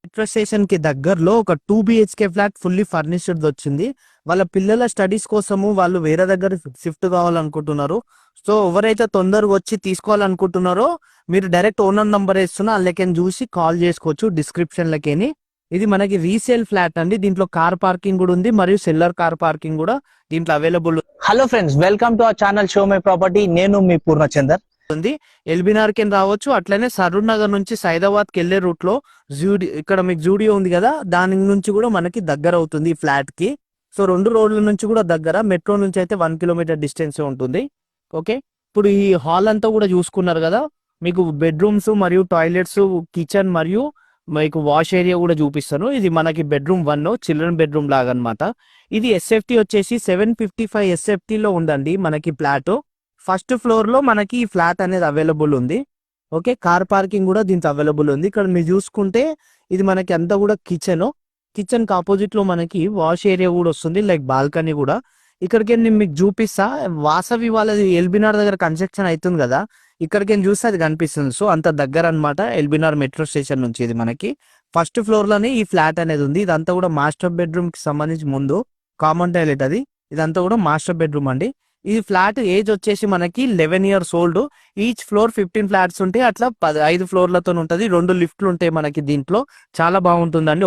Metro station కి దగ్గరలో ఒక 2 బిహెచ్కే ఫ్లాట్ ఫుల్లీ ఫర్నిష్డ్ వచ్చింది. వాళ్ళ పిల్లల స్టడీస్ కోసము వాళ్ళు వేరే దగ్గర షిఫ్ట్ కావాలనుకుంటున్నారు. సో ఎవరైతే తొందరగా వచ్చి తీసుకోవాలనుకుంటున్నారో మీరు డైరెక్ట్ ఓనర్ నంబర్ ఇస్తున్నా వాళ్ళకి చూసి కాల్ చేసుకోవచ్చు డిస్క్రిప్షన్ లకేని. ఇది మనకి రీసేల్ ఫ్లాట్ అండి. దీంట్లో కార్ పార్కింగ్ కూడా ఉంది మరియు సెల్లర్ కార్ పార్కింగ్ కూడా దీంట్లో available. Hello friends, welcome to our channel show my property. నేను మీ పూర్ణచందర్. ఉంది ఎల్బీనార్ కి రావచ్చు. అట్లనే సరూర్ నగర్ నుంచి సైదాబాద్ కి వెళ్లే రూట్ లో ఇక్కడ మీకు జూడియో ఉంది కదా, దాని నుంచి కూడా మనకి దగ్గర అవుతుంది ఈ ఫ్లాట్ కి. సో 2 రోడ్ల నుంచి కూడా దగ్గర, మెట్రో నుంచి అయితే 1 కిలోమీటర్ డిస్టెన్స్ ఉంటుంది. ఓకే, ఇప్పుడు ఈ హాల్ అంతా కూడా చూసుకున్నారు కదా, మీకు బెడ్రూమ్స్ మరియు టాయిలెట్స్, కిచెన్ మరియు మీకు వాష్ ఏరియా కూడా చూపిస్తాను. ఇది మనకి బెడ్రూమ్ 1, చిల్డ్రన్ బెడ్రూమ్ లాగా అనమాట. ఇది ఎస్ఎఫ్టీ వచ్చేసి 755 ఎస్ఎఫ్టీ లో ఉందండి మనకి ఫ్లాట్. ఫస్ట్ ఫ్లోర్ లో మనకి ఈ ఫ్లాట్ అనేది అవైలబుల్ ఉంది. ఓకే, కార్ పార్కింగ్ కూడా దీంతో అవైలబుల్ ఉంది. ఇక్కడ మీరు చూసుకుంటే ఇది మనకి అంతా కూడా కిచెన్ కి ఆపోజిట్ లో మనకి వాష్ ఏరియా కూడా వస్తుంది, లైక్ బాల్కనీ కూడా. ఇక్కడికి నేను మీకు చూపిస్తా. వాసవి వాళ్ళది ఎల్బీనార్ దగ్గర కన్స్ట్రక్షన్ అవుతుంది కదా, ఇక్కడికి చూస్తే అది కనిపిస్తుంది. సో అంత దగ్గర అనమాట ఎల్బీనార్ మెట్రో స్టేషన్ నుంచి. ఇది మనకి ఫస్ట్ ఫ్లోర్ లోనే ఈ ఫ్లాట్ అనేది ఉంది. ఇదంతా కూడా మాస్టర్ బెడ్రూమ్ కి సంబంధించి ముందు కామన్ టాయిలెట్ అది. ఇదంతా కూడా మాస్టర్ బెడ్రూమ్ అండి. ఈ ఫ్లాట్ ఏజ్ వచ్చేసి మనకి 11 years old. Each floor 15 flats ఉంటాయి. అట్లా 5 ఫ్లోర్లతో ఉంటది. 2 లిఫ్ట్లు ఉంటాయి మనకి దీంట్లో. చాలా బాగుంటుందండి.